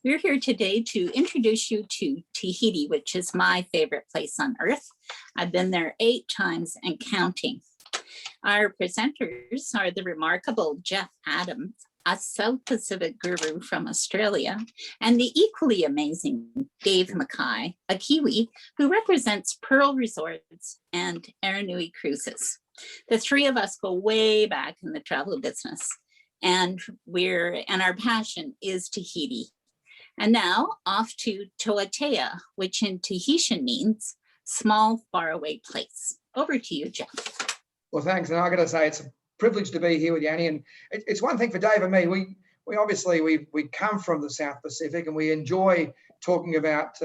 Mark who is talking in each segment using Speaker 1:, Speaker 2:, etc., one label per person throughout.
Speaker 1: We're here today to introduce you to Tahiti, which is my favorite place on earth. I've been there 8 times and counting. Our presenters are the remarkable Jeff Adams, a South Pacific guru from Australia, and the equally amazing Dave Mackay, a Kiwi who represents Pearl Resorts and Aranui Cruises. The three of us go way back in the travel business, and our passion is Tahiti. And now off to Toatea, which in Tahitian means small, faraway place. Over to you, Jeff.
Speaker 2: Well, thanks. And I got to say, it's a privilege to be here with Yanni. And it's one thing for Dave and me. We obviously come from the South Pacific, and we enjoy talking about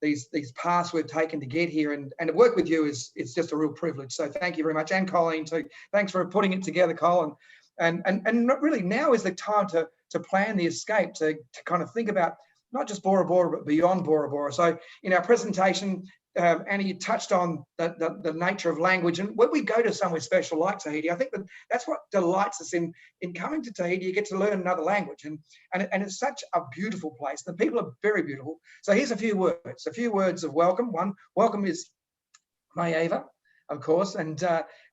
Speaker 2: these paths we've taken to get here. And to work with you it's just a real privilege. So thank you very much, and Colleen too. Thanks for putting it together, Colin. And really now is the time to plan the escape, to kind of think about not just Bora Bora, but beyond Bora Bora. So in our presentation, Annie, you touched on the nature of language. And when we go to somewhere special like Tahiti, I think that's what delights us in coming to Tahiti. You get to learn another language. And it's such a beautiful place. The people are very beautiful. So here's a few words of welcome. One, welcome is Maeva, of course. And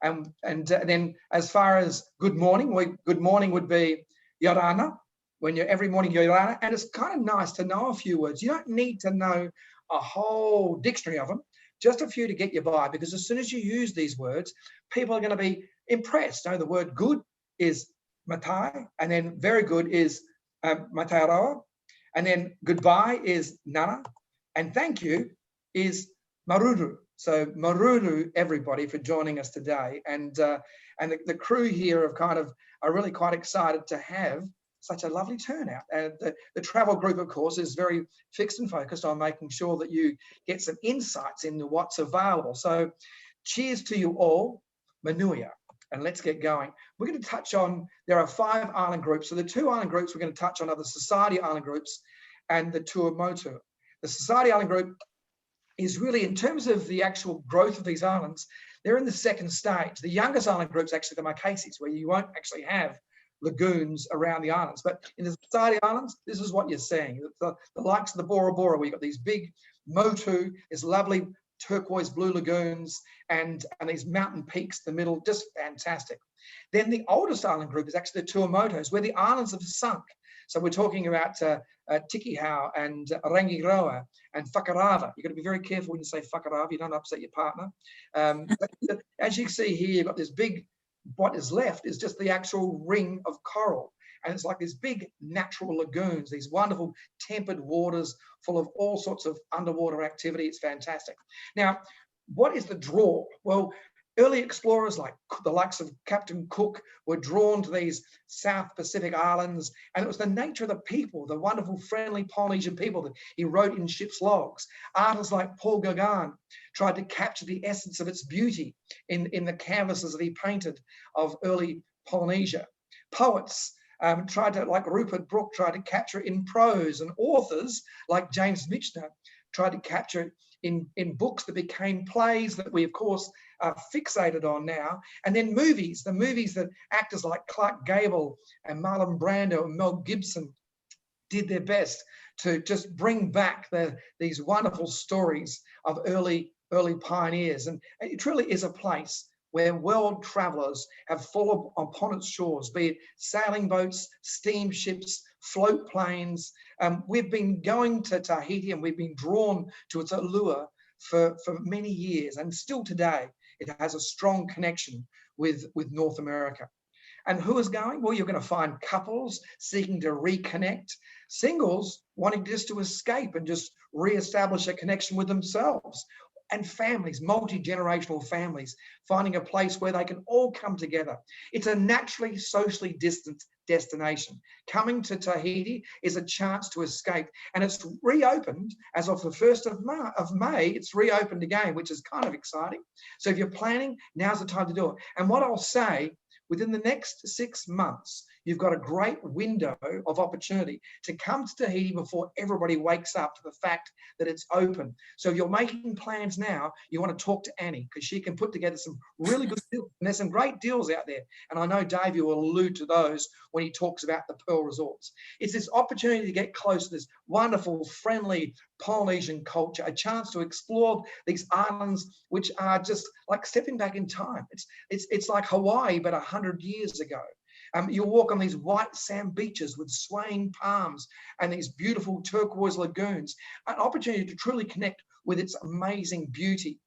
Speaker 2: then as far as good morning would be Yorana. When you're every morning, Yorana. And it's kind of nice to know a few words. You don't need to know a whole dictionary of them, just a few to get you by, because as soon as you use these words, people are going to be impressed. The word good is matai, and then very good is matairoa, and then goodbye is nana, and thank you is maruru. So maruru, everybody, for joining us today. And the crew here are really quite excited to have such a lovely turnout. And the travel group, of course, is very fixed and focused on making sure that you get some insights into what's available. So cheers to you all, Manuia, and let's get going. We're going to touch on, there are 5 island groups. So the 2 island groups we're going to touch on are the Society Island groups and the Tuamotu. The Society Island group is really, in terms of the actual growth of these islands, they're in the second stage. The youngest island group is actually the Marquesas, where you won't actually have lagoons around the islands. But in the Society Islands, this is what you're seeing. The likes of the Bora Bora, we've got these big motu, these lovely turquoise blue lagoons, and these mountain peaks in the middle, just fantastic. Then the oldest island group is actually the Tuamotus, where the islands have sunk. So we're talking about Tikihau and Rangiroa and Whakarava. You've got to be very careful when you say Whakarava, you don't upset your partner. But as you can see here, you've got this big, what is left is just the actual ring of coral. And it's like these big natural lagoons, these wonderful tempered waters full of all sorts of underwater activity. It's fantastic. Now, what is the draw? Well, early explorers like the likes of Captain Cook were drawn to these South Pacific islands, and it was the nature of the people, the wonderful, friendly Polynesian people that he wrote in ship's logs. Artists like Paul Gauguin tried to capture the essence of its beauty in the canvases that he painted of early Polynesia. Poets like Rupert Brooke, tried to capture it in prose, and authors like James Michener tried to capture it in books that became plays that we, of course, are fixated on now. And then movies, the movies that actors like Clark Gable and Marlon Brando and Mel Gibson did their best to just bring back these wonderful stories of early pioneers. And it truly is a place where world travelers have followed upon its shores, be it sailing boats, steamships, float planes. We've been going to Tahiti, and we've been drawn to its allure for many years, and still today it has a strong connection with North America. And who is going? Well, you're going to find couples seeking to reconnect, singles wanting just to escape and just re-establish a connection with themselves, and families, multi-generational families, finding a place where they can all come together. It's a naturally, socially distant destination. Coming to Tahiti is a chance to escape, and it's reopened as of the 1st of May. It's reopened again, which is kind of exciting. So if you're planning, now's the time to do it. And what I'll say, within the next 6 months, you've got a great window of opportunity to come to Tahiti before everybody wakes up to the fact that it's open. So if you're making plans now, you want to talk to Annie because she can put together some really good deals. And there's some great deals out there. And I know Dave will allude to those when he talks about the Pearl Resorts. It's this opportunity to get close to this wonderful, friendly Polynesian culture, a chance to explore these islands, which are just like stepping back in time. It's like Hawaii, but 100 years ago. You'll walk on these white sand beaches with swaying palms and these beautiful turquoise lagoons, an opportunity to truly connect with its amazing beauty.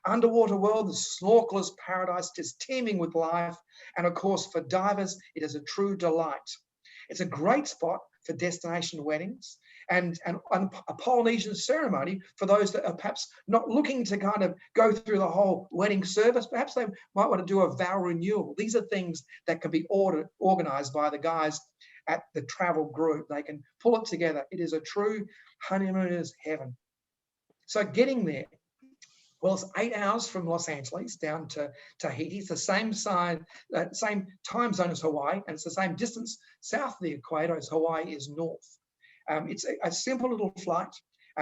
Speaker 2: Underwater world, the snorkeler's paradise, just teeming with life. And of course, for divers, it is a true delight. It's a great spot for destination weddings and a Polynesian ceremony for those that are perhaps not looking to kind of go through the whole wedding service. Perhaps they might want to do a vow renewal. These are things that can be organized by the guys at the travel group. They can pull it together. It is a true honeymooner's heaven. So getting there, well, it's 8 hours from Los Angeles down to Tahiti. It's the same same time zone as Hawaii, and it's the same distance south of the equator as Hawaii is north. It's a simple little flight.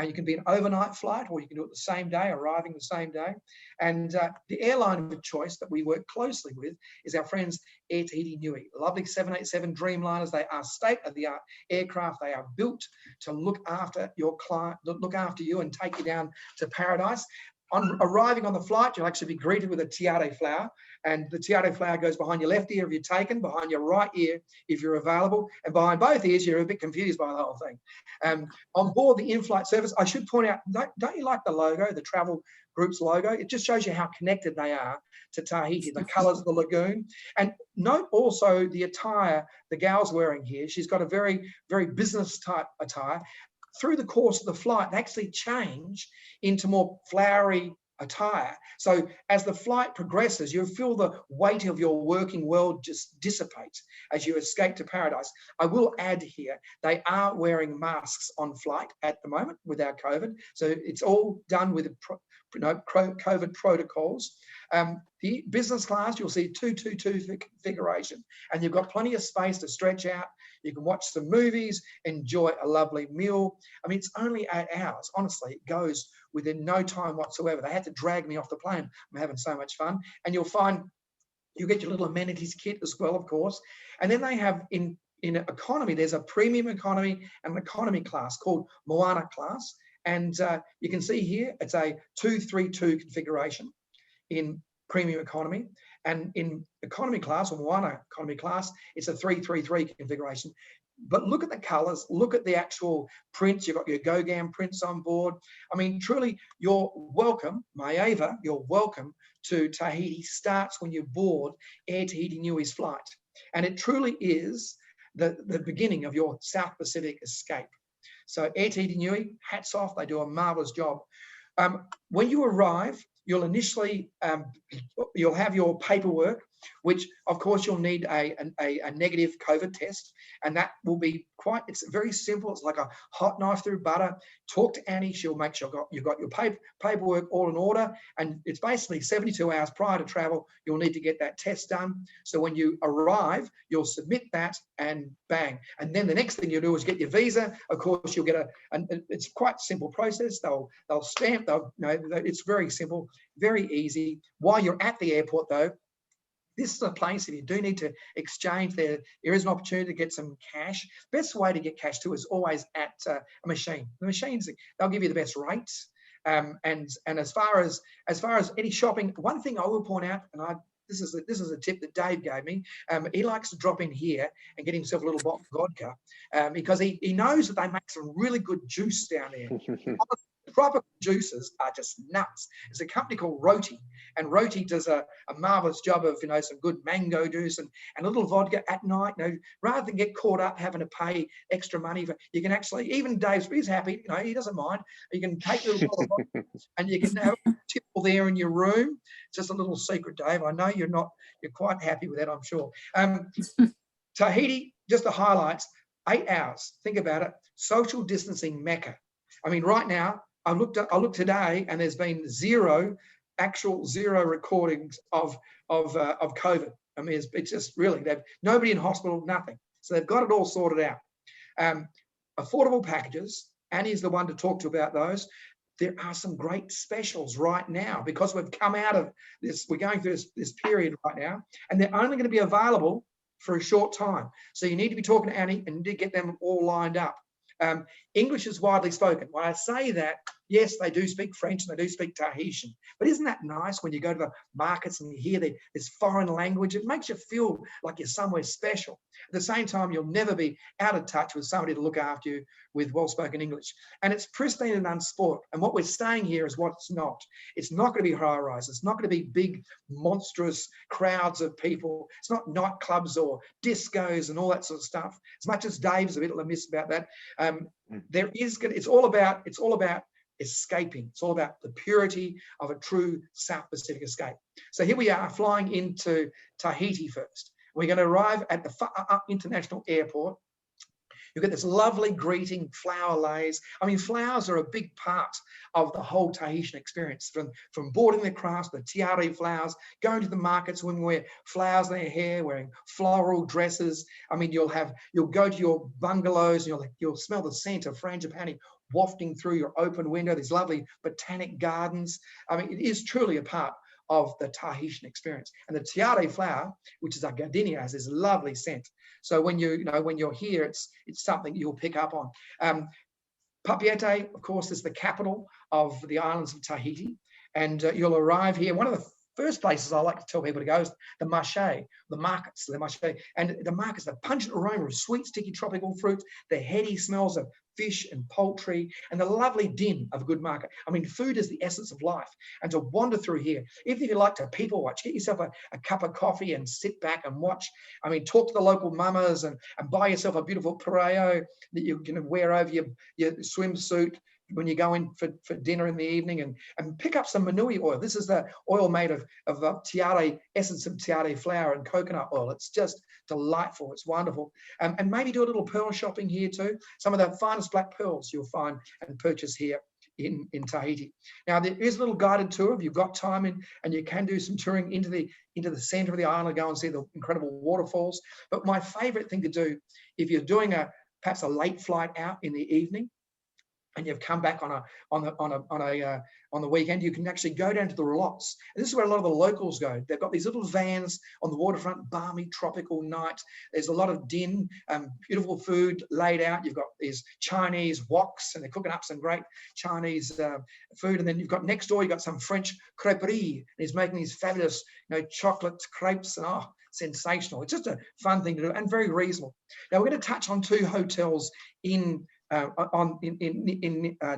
Speaker 2: You can be an overnight flight, or you can do it the same day, arriving the same day. And the airline of choice that we work closely with is our friends Air Tahiti Nui. Lovely 787 Dreamliners. They are state-of-the-art aircraft. They are built to look after your client, look after you, and take you down to paradise. On arriving on the flight, you'll actually be greeted with a tiare flower, and the tiare flower goes behind your left ear if you're taken, behind your right ear if you're available, and behind both ears you're a bit confused by the whole thing. On board the in-flight service, I should point out, don't you like the logo, the travel group's logo? It just shows you how connected they are to Tahiti, the colours of the lagoon. And note also the attire the gal's wearing here. She's got a very, very business type attire. Through the course of the flight, they actually change into more flowery attire. So as the flight progresses, you feel the weight of your working world just dissipate as you escape to paradise. I will add here, they are wearing masks on flight at the moment without COVID. So it's all done with COVID protocols. The business class, you'll see 222 configuration, and you've got plenty of space to stretch out. You can watch some movies, enjoy a lovely meal. I mean, it's only 8 hours. Honestly, it goes within no time whatsoever. They had to drag me off the plane. I'm having so much fun. And you'll find you get your little amenities kit as well, of course. And then they have in economy, there's a premium economy and an economy class called Moana class. And you can see here, it's a 232 configuration in premium economy. And in economy class, or Moana economy class, it's a 333 configuration. But look at the colors, look at the actual prints. You've got your Gauguin prints on board. I mean, truly, you're welcome, Maeva, you're welcome to Tahiti starts when you board Air Tahiti Nui's flight. And it truly is the beginning of your South Pacific escape. So Air Tahiti Nui, hats off, they do a marvelous job. When you arrive, you'll initially, you'll have your paperwork, which of course you'll need a negative COVID test, and that will be it's very simple. It's like a hot knife through butter. Talk to Annie, she'll make sure you've got your paperwork all in order, and it's basically 72 hours prior to travel, you'll need to get that test done. So when you arrive, you'll submit that and bang. And then the next thing you'll do is get your visa. Of course, you'll get it's quite simple process. They'll stamp, it's very simple, very easy. While you're at the airport though, this is a place, if you do need to exchange, there is an opportunity to get some cash. Best way to get cash too is always at a machine. The machines, they'll give you the best rates. And as far as any shopping, one thing I will point out, and this is a tip that Dave gave me. He likes to drop in here and get himself a little bottle of vodka because he knows that they make some really good juice down there. Tropical juices are just nuts. There's a company called Roti, and Roti does a marvelous job of some good mango juice and a little vodka at night. Rather than get caught up having to pay extra money for, you can actually, even Dave's happy. He doesn't mind. You can take a little bottle of vodka and you can have a tipple there in your room. It's just a little secret, Dave. I know you're quite happy with that, I'm sure. Tahiti, just the highlights. 8 hours. Think about it. Social distancing Mecca. I mean, right now, I looked today, and there's been zero recordings of COVID. I mean, it's just really, they've nobody in hospital, nothing. So they've got it all sorted out. Affordable packages. Annie's the one to talk to about those. There are some great specials right now because we've come out of this. We're going through this period right now, and they're only going to be available for a short time. So you need to be talking to Annie and you need to get them all lined up. English is widely spoken. When I say that, yes, they do speak French and they do speak Tahitian, but isn't that nice when you go to the markets and you hear this foreign language? It makes you feel like you're somewhere special. At the same time, you'll never be out of touch with somebody to look after you with well-spoken English. And it's pristine and unspoiled. And what we're saying here is what it's not. It's not going to be high-rise. It's not going to be big, monstrous crowds of people. It's not nightclubs or discos and all that sort of stuff. As much as Dave's a bit remiss about that, it's all about escaping. It's all about the purity of a true South Pacific escape. So here we are flying into Tahiti first. We're going to arrive at the Wha'aa International Airport. You get this lovely greeting, flower lays. I mean, flowers are a big part of the whole Tahitian experience. From boarding the crafts, the tiare flowers, going to the markets, women wear flowers in their hair, wearing floral dresses. I mean, you'll go to your bungalows and you'll smell the scent of frangipani wafting through your open window. These lovely botanic gardens. I mean, it is truly a part of the Tahitian experience. And the tiare flower, which is a gardenia, has this lovely scent. So when you're here, it's something you'll pick up on. Papeete, of course, is the capital of the islands of Tahiti. And you'll arrive here. One of the first places I like to tell people to go is the marché, the markets, the marché. And the markets, the pungent aroma of sweet, sticky tropical fruits, the heady smells of fish and poultry, and the lovely din of a good market. I mean, food is the essence of life. And to wander through here, even if you like to people watch, get yourself a cup of coffee and sit back and watch. I mean, talk to the local mamas and buy yourself a beautiful pareo that you can wear over your swimsuit when you go in for dinner in the evening, and pick up some manui oil. This is the oil made of tiare, essence of tiare flower and coconut oil. It's just delightful. It's wonderful. And maybe do a little pearl shopping here too. Some of the finest black pearls you'll find and purchase here in Tahiti. Now, there is a little guided tour if you've got time, and you can do some touring into the center of the island, go and see the incredible waterfalls. But my favorite thing to do, if you're doing perhaps a late flight out in the evening, and you've come back on the weekend, you can actually go down to the roulottes. And this is where a lot of the locals go. They've got these little vans on the waterfront, balmy tropical night. There's a lot of din, beautiful food laid out. You've got these Chinese woks, and they're cooking up some great Chinese food. And then you've got next door, you've got some French creperie, and he's making these fabulous, chocolate crepes, and sensational. It's just a fun thing to do and very reasonable. Now we're going to touch on 2 hotels in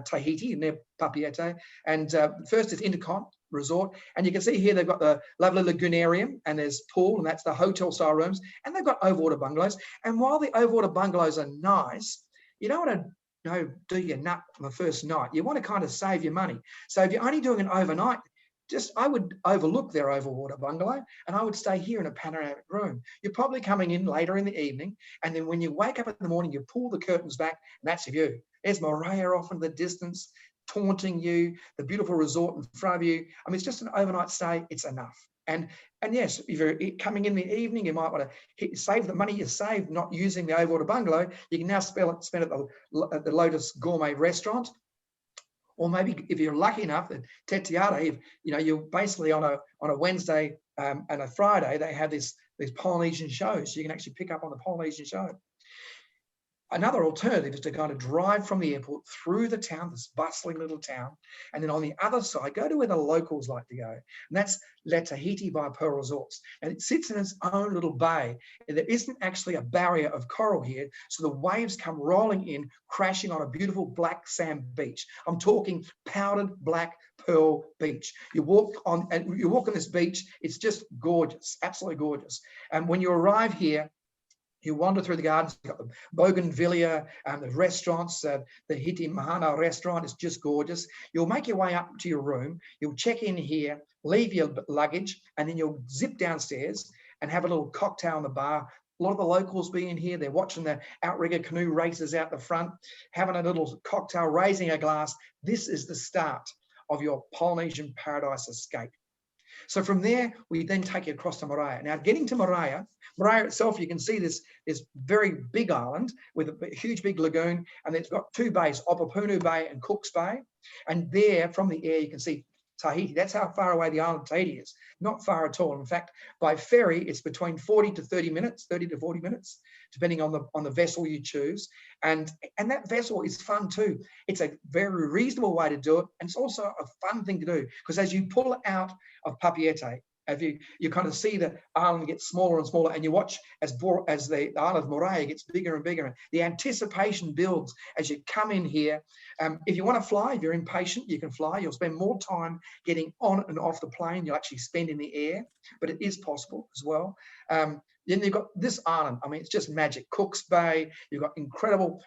Speaker 2: Tahiti, near Papeete. And first is Intercont Resort. And you can see here they've got the lovely lagoonarium, and there's pool, and that's the hotel style rooms. And they've got overwater bungalows. And while the overwater bungalows are nice, you don't want to do your nut on the first night. You want to kind of save your money. So if you're only doing an overnight, I would overlook their overwater bungalow, and I would stay here in a panoramic room. You're probably coming in later in the evening, and then when you wake up in the morning, you pull the curtains back, and that's your view. There's Morea off in the distance, taunting you, the beautiful resort in front of you. I mean, it's just an overnight stay. It's enough. And yes, if you're coming in the evening, you might want to save the money you saved not using the overwater bungalow. You can now spend it at the Lotus Gourmet Restaurant. Or maybe if you're lucky enough that Te Tiare, you're basically on a Wednesday and a Friday, they have these Polynesian shows. So you can actually pick up on the Polynesian show. Another alternative is to kind of drive from the airport through the town, this bustling little town, and then on the other side, go to where the locals like to go. And that's Le Tahiti by Pearl Resorts. And it sits in its own little bay. And there isn't actually a barrier of coral here, so the waves come rolling in, crashing on a beautiful black sand beach. I'm talking powdered black pearl beach. You walk on this beach, it's just gorgeous, absolutely gorgeous. And when you arrive here, you wander through the gardens, you've got the Bougainvillea, the restaurants, the Hiti Mahana restaurant is just gorgeous. You'll make your way up to your room, you'll check in here, leave your luggage, and then you'll zip downstairs and have a little cocktail in the bar. A lot of the locals be in here, they're watching the outrigger canoe races out the front, having a little cocktail, raising a glass. This is the start of your Polynesian paradise escape. So from there, we then take you across to Morea. Now, getting to Morea itself, you can see this very big island with a huge big lagoon, and it's got two bays, Opapunu Bay and Cook's Bay. And there, from the air, you can see Tahiti. That's how far away the island of Tahiti is. Not far at all. In fact, by ferry, it's between 40 to 30 minutes, 30 to 40 minutes, depending on the vessel you choose. And that vessel is fun too. It's a very reasonable way to do it. And it's also a fun thing to do, because as you pull out of Papeete, you kind of see the island get smaller and smaller, and you watch as the island of Morea gets bigger and bigger. The anticipation builds as you come in here. If you want to fly, if you're impatient, you can fly. You'll spend more time getting on and off the plane. You'll actually spend in the air, but it is possible as well. Then you've got this island. I mean, it's just magic. Cook's Bay. You've got incredible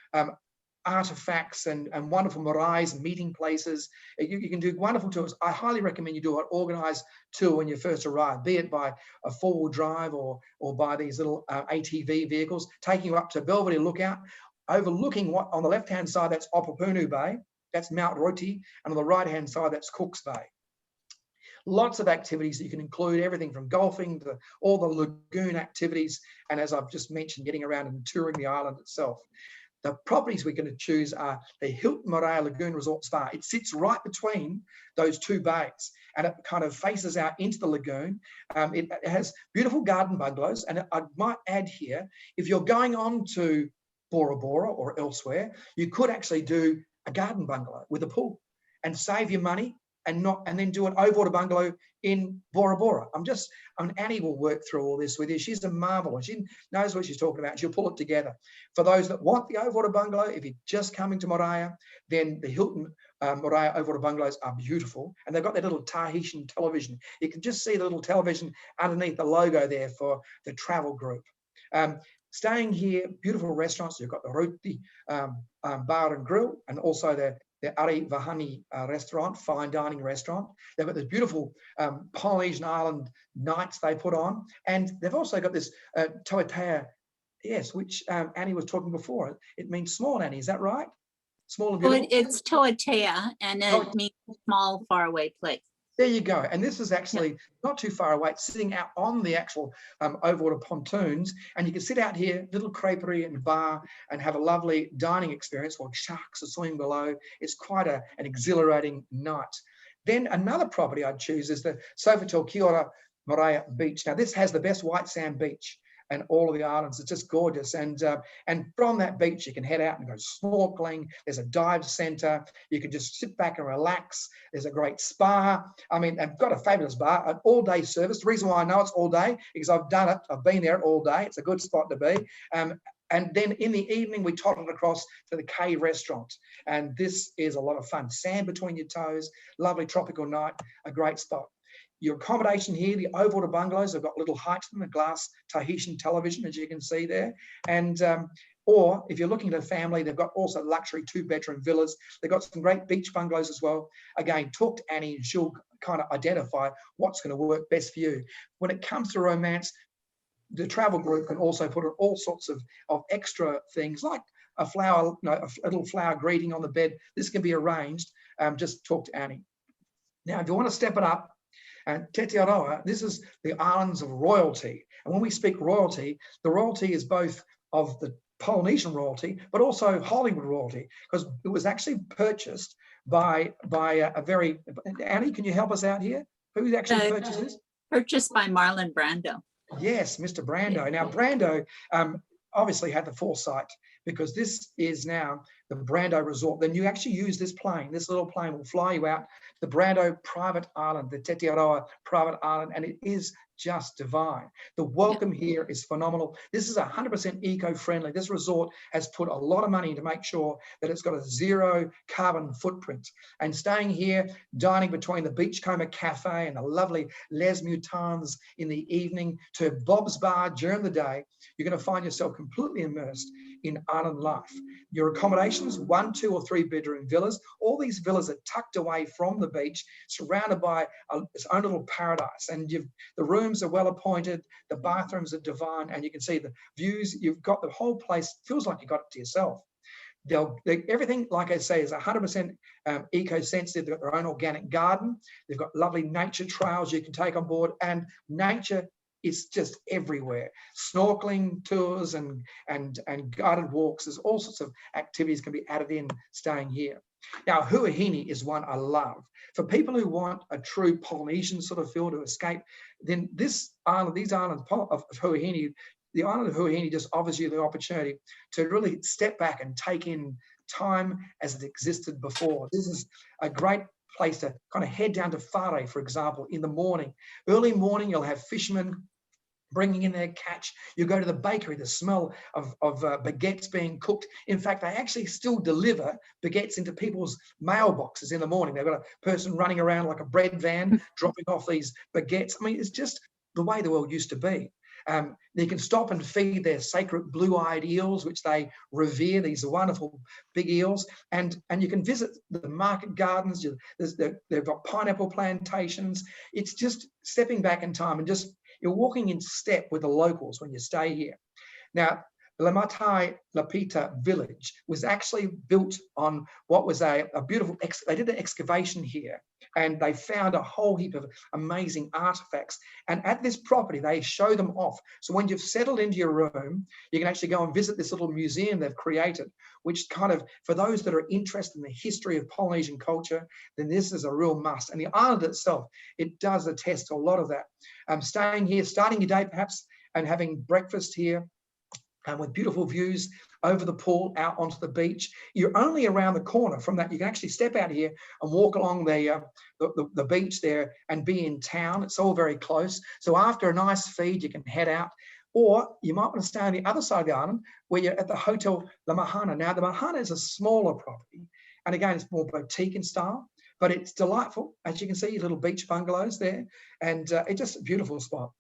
Speaker 2: artifacts and wonderful maraes and meeting places. You can do wonderful tours. I highly recommend you do an organised tour when you first arrive, be it by a four-wheel drive or by these little ATV vehicles, taking you up to Belvedere Lookout, overlooking what on the left-hand side, that's Opapunu Bay, that's Mount Roti, and on the right-hand side, that's Cook's Bay. Lots of activities that you can include, everything from golfing to all the lagoon activities, and as I've just mentioned, getting around and touring the island itself. The properties we're going to choose are the Hilton Morea Lagoon Resort Spa. It sits right between those two bays, and it kind of faces out into the lagoon. It has beautiful garden bungalows, and I might add here, if you're going on to Bora Bora or elsewhere, you could actually do a garden bungalow with a pool and save your money and then do an overwater bungalow in Bora Bora. Annie will work through all this with you. She's a marvel, and she knows what she's talking about. She'll pull it together. For those that want the overwater bungalow, if you're just coming to Morea, then the Hilton Morea overwater bungalows are beautiful, and they've got their little Tahitian television. You can just see the little television underneath the logo there for the travel group. Staying here, beautiful restaurants. You've got the Roti Bar and Grill, and also the Ari Vahani restaurant, fine dining restaurant. They've got this beautiful Polynesian island nights they put on. And they've also got this Toatea, yes, which Annie was talking before. It means small, Annie, is that right? Small and beautiful?
Speaker 1: It's Toatea, and it means small, faraway place.
Speaker 2: There you go. And this is actually not too far away. It's sitting out on the actual overwater pontoons. And you can sit out here, little creperie and bar, and have a lovely dining experience while sharks are swimming below. It's quite an exhilarating night. Then another property I'd choose is the Sofitel Kiora Morea Beach. Now, this has the best white sand beach and all of the islands. It's just gorgeous. And from that beach, you can head out and go snorkeling. There's a dive center. You can just sit back and relax. There's a great spa. I mean, they've got a fabulous bar, an all-day service. The reason why I know it's all day, because I've done it. I've been there all day. It's a good spot to be. And then in the evening, we toddled across to the K restaurant. And this is a lot of fun. Sand between your toes, lovely tropical night, a great spot. Your accommodation here, the overwater bungalows, have got little heights in the glass Tahitian television, as you can see there. And or if you're looking at a family, they've got also luxury 2-bedroom villas. They've got some great beach bungalows as well. Again, talk to Annie and she'll kind of identify what's going to work best for you. When it comes to romance, the travel group can also put in all sorts of extra things like a flower, a little flower greeting on the bed. This can be arranged. Just talk to Annie. Now, if you want to step it up, and Te Aroha, this is the islands of royalty. And when we speak royalty, the royalty is both of the Polynesian royalty, but also Hollywood royalty, because it was actually purchased by a very, Annie, can you help us out here? Who actually purchased this?
Speaker 1: Purchased by Marlon Brando.
Speaker 2: Yes, Mr. Brando. Now, Brando obviously had the foresight, because this is now the Brando Resort. Then you actually use this plane. This little plane will fly you out to the Brando private island, the Te Aroha private island, and it is just divine. The welcome here is phenomenal. This is 100% eco-friendly. This resort has put a lot of money to make sure that it's got a zero carbon footprint. And staying here, dining between the Beachcomber Cafe and the lovely Les Mutans in the evening to Bob's Bar during the day, you're going to find yourself completely immersed in island life. Your accommodations, 1, 2, or 3-bedroom villas. All these villas are tucked away from the beach, surrounded by its own little paradise. And the rooms are well appointed, the bathrooms are divine, and you can see the views. You've got the whole place, feels like you got it to yourself. Everything, like I say, is 100% eco-sensitive. They've got their own organic garden. They've got lovely nature trails you can take on board, and nature is just everywhere. Snorkeling tours and guided walks. There's all sorts of activities can be added in staying here. Now, Huahine is one I love. For people who want a true Polynesian sort of feel to escape, then these islands of Huahine, the island of Huahine just offers you the opportunity to really step back and take in time as it existed before. This is a great place to kind of head down to Whare, for example, in the morning. Early morning, you'll have fishermen bringing in their catch. You go to the bakery, the smell of baguettes being cooked. In fact, they actually still deliver baguettes into people's mailboxes in the morning. They've got a person running around like a bread van, dropping off these baguettes. I mean, it's just the way the world used to be. They can stop and feed their sacred blue-eyed eels, which they revere, these wonderful big eels. And you can visit the market gardens. They've got pineapple plantations. It's just stepping back in time and just you're walking in step with the locals when you stay here. Now, Lamatai Lapita village was actually built on what was a beautiful, they did an excavation here and they found a whole heap of amazing artifacts. And at this property, they show them off. So when you've settled into your room, you can actually go and visit this little museum they've created, which kind of, for those that are interested in the history of Polynesian culture, then this is a real must. And the island itself, it does attest to a lot of that. Staying here, starting your day perhaps, and having breakfast here, with beautiful views over the pool out onto the beach. You're only around the corner from that. You can actually step out here and walk along the beach there and be in town. It's all very close. So after a nice feed, you can head out. Or you might want to stay on the other side of the island where you're at the Hotel La Mahana. Now, the Mahana is a smaller property. And again, it's more boutique in style, but it's delightful. As you can see, little beach bungalows there. And it's just a beautiful spot.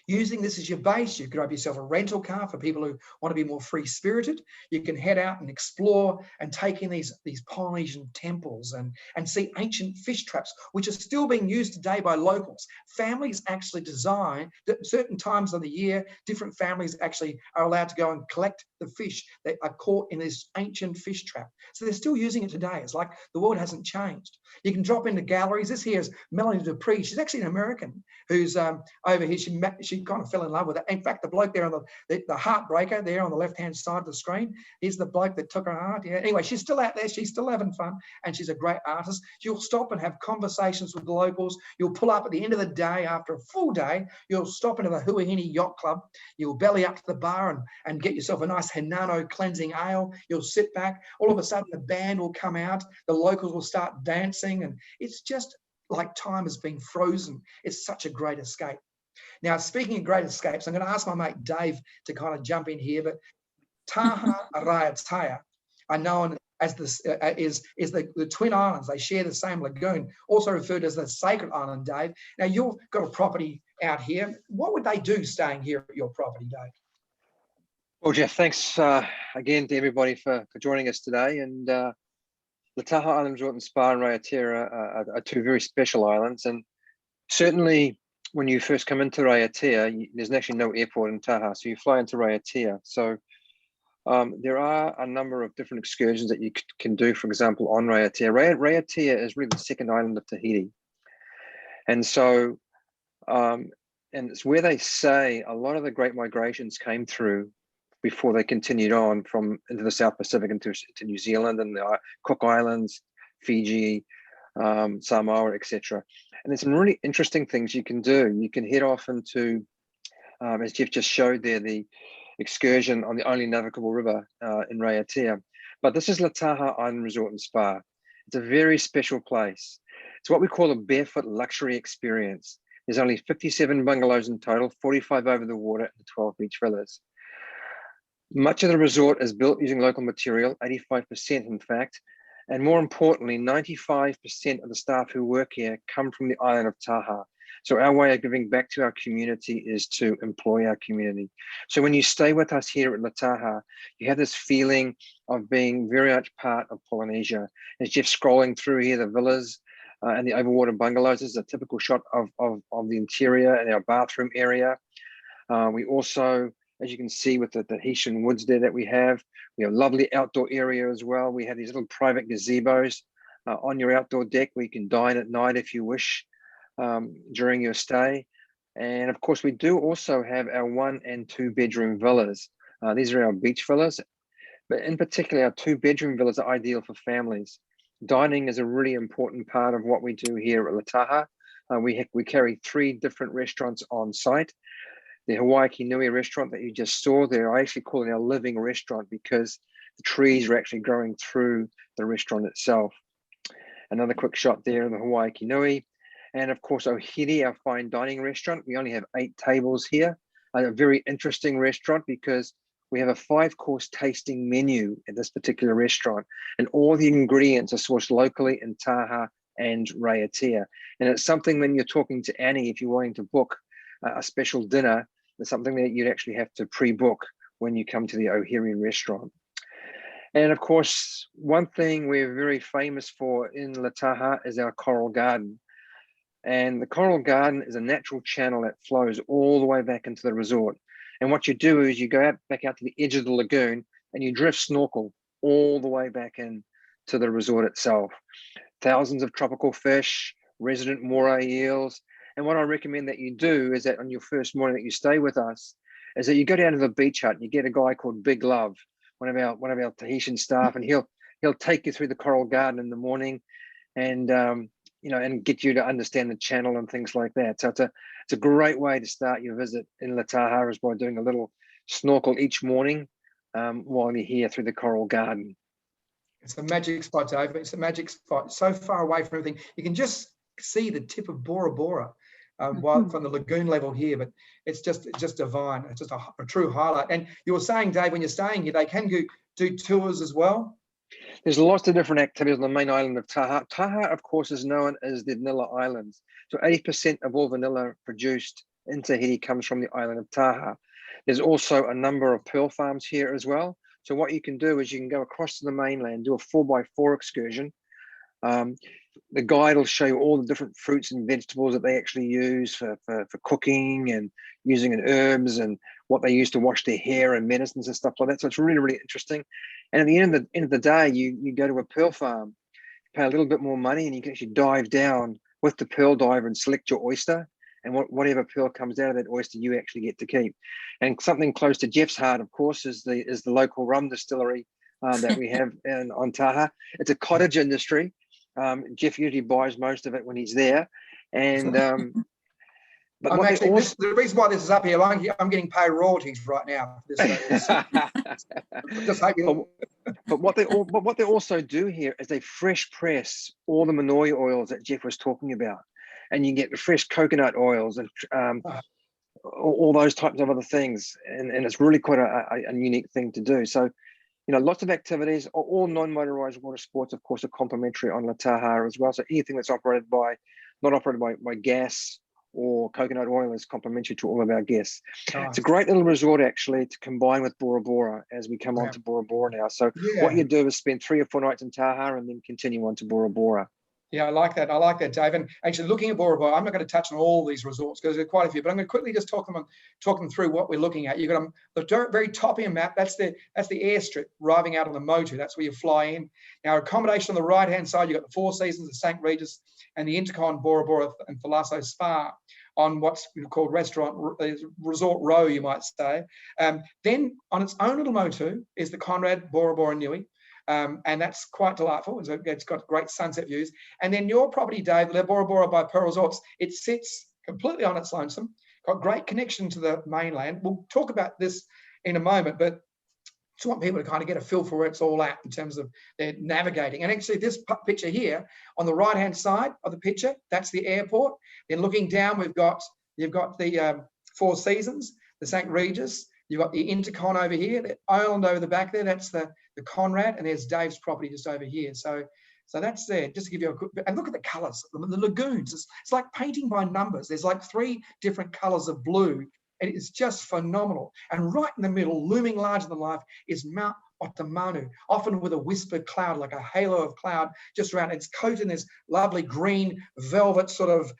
Speaker 2: Using this as your base, you could grab yourself a rental car for people who want to be more free-spirited. You can head out and explore and take in these Polynesian temples and see ancient fish traps, which are still being used today by locals. Families actually design, at certain times of the year, different families actually are allowed to go and collect the fish that are caught in this ancient fish trap. So they're still using it today. It's like the world hasn't changed. You can drop into galleries. This here is Melanie Dupree. She's actually an American who's over here. She kind of fell in love with it. In fact, the bloke there on the heartbreaker there on the left-hand side of the screen, he's the bloke that took her heart. Yeah. Anyway, she's still out there. She's still having fun, and she's a great artist. You'll stop and have conversations with the locals. You'll pull up at the end of the day after a full day. You'll stop into the Huahine Yacht Club. You'll belly up to the bar and get yourself a nice Hinano cleansing ale. You'll sit back. All of a sudden, the band will come out. The locals will start dancing, and it's just like time has been frozen. It's such a great escape. Now, speaking of great escapes, I'm going to ask my mate Dave to kind of jump in here, but Taha Raiatea are known as the Twin Islands. They share the same lagoon, also referred to as the Sacred Island, Dave. Now, you've got a property out here. What would they do staying here at your property, Dave?
Speaker 3: Well, Jeff, thanks again to everybody for joining us today. And the Taha Island Resort and Spa and Raiatea are two very special islands. And certainly, when you first come into Raiatea, there's actually no airport in Taha, so you fly into Raiatea. So there are a number of different excursions that you can do, for example, on Raiatea. Raiatea is really the second island of Tahiti. And so, and it's where they say a lot of the great migrations came through before they continued on from into the South Pacific into New Zealand and the Cook Islands, Fiji, Samoa, etc. And there's some really interesting things you can do. You can head off into, as Jeff just showed there, the excursion on the only navigable river in Raiatea. But this is Taha Island Resort and Spa. It's a very special place. It's what we call a barefoot luxury experience. There's only 57 bungalows in total, 45 over the water, and 12 beach villas. Much of the resort is built using local material, 85% in fact, and more importantly, 95% of the staff who work here come from the island of Taha. So our way of giving back to our community is to employ our community. So when you stay with us here at Taha, you have this feeling of being very much part of Polynesia. As Jeff's scrolling through here, the villas and the overwater bungalows, this is a typical shot of the interior and our bathroom area. We also as you can see with the Tahitian woods there that we have. We have a lovely outdoor area as well. We have these little private gazebos on your outdoor deck where you can dine at night if you wish during your stay. And of course, we do also have our 1 and 2 bedroom villas. These are our beach villas, but in particular, our 2 bedroom villas are ideal for families. Dining is a really important part of what we do here at Lataha. We carry 3 different restaurants on site. The Hawaii Nui restaurant that you just saw there, I actually call it our living restaurant because the trees are actually growing through the restaurant itself. Another quick shot there of the Hawaii Nui. And of course, Ohiri, our fine dining restaurant. We only have 8 tables here. A very interesting restaurant because we have a 5-course tasting menu at this particular restaurant, and all the ingredients are sourced locally in Taha and Raiatea. And it's something when you're talking to Annie, if you're wanting to book a special dinner, it's something that you'd actually have to pre-book when you come to the Ohiri restaurant. And of course, one thing we're very famous for in Lataha is our coral garden. And the coral garden is a natural channel that flows all the way back into the resort. And what you do is you go back out to the edge of the lagoon and you drift snorkel all the way back in to the resort itself. Thousands of tropical fish, resident moray eels. And what I recommend that you do is that on your first morning that you stay with us, is that you go down to the beach hut and you get a guy called Big Love, one of our Tahitian staff, and he'll take you through the coral garden in the morning, and and get you to understand the channel and things like that. So it's a great way to start your visit in Lataha, is by doing a little snorkel each morning while you're here through the coral garden.
Speaker 2: It's a magic spot, Dave. It's a magic spot. So far away from everything, you can just see the tip of Bora Bora from the lagoon level here, but it's just divine. It's just a true highlight. And you were saying, Dave, when you're staying here, they can do tours as well.
Speaker 3: There's lots of different activities on the main island of Taha. Taha, of course, is known as the Vanilla Islands. So 80% of all vanilla produced in Tahiti comes from the island of Taha. There's also a number of pearl farms here as well. So what you can do is you can go across to the mainland, do a 4x4 excursion. The guide will show you all the different fruits and vegetables that they actually use for cooking and using in herbs, and what they use to wash their hair and medicines and stuff like that. So it's really, really interesting. And at the end of the day, you go to a pearl farm, pay a little bit more money, and you can actually dive down with the pearl diver and select your oyster. And whatever pearl comes out of that oyster, you actually get to keep. And something close to Jeff's heart, of course, is the local rum distillery that we have on Taha. It's a cottage industry. Jeff usually buys most of it when he's there. And but
Speaker 2: the reason why this is up here, I'm getting paid royalties right now.
Speaker 3: But what they also do here is they fresh press all the manoi oils that Jeff was talking about, and you get the fresh coconut oils and all those types of other things, and it's really quite a unique thing to do. So, lots of activities. All non-motorized water sports, of course, are complimentary on Lataha as well. So anything that's not operated by gas or coconut oil is complimentary to all of our guests. Nice. It's a great little resort, actually, to combine with Bora Bora as we come on to Bora Bora now. So what you do is spend 3 or 4 nights in Taha and then continue on to Bora Bora.
Speaker 2: Yeah, I like that. I like that, Dave. And actually, looking at Bora Bora, I'm not going to touch on all these resorts because there's quite a few, but I'm going to quickly just talk them through what we're looking at. You've got the very top of your map. That's the airstrip arriving out on the Motu. That's where you fly in. Now, accommodation on the right-hand side, you've got the Four Seasons, the St. Regis, and the Intercon Bora Bora and Thalasso Spa on what's called Resort Row, you might say. Then on its own little Motu is the Conrad Bora Bora Nui. And that's quite delightful. It's got great sunset views. And then your property, Dave, Le Bora Bora by Pearl Resorts, it sits completely on its lonesome, got great connection to the mainland. We'll talk about this in a moment, but just want people to kind of get a feel for where it's all at in terms of their navigating. And actually this picture here on the right-hand side of the picture, that's the airport. Then looking down, you've got the Four Seasons, the St. Regis, you've got the Intercon over here, the island over the back there, that's the Conrad, and there's Dave's property just over here. So that's there, just to give you a quick, and look at the colors, the lagoons. It's like painting by numbers. There's like 3 different colors of blue, and it's just phenomenal. And right in the middle, looming larger than life, is Mount Otomanu, often with a whispered cloud, like a halo of cloud just around. It's coated in this lovely green velvet sort of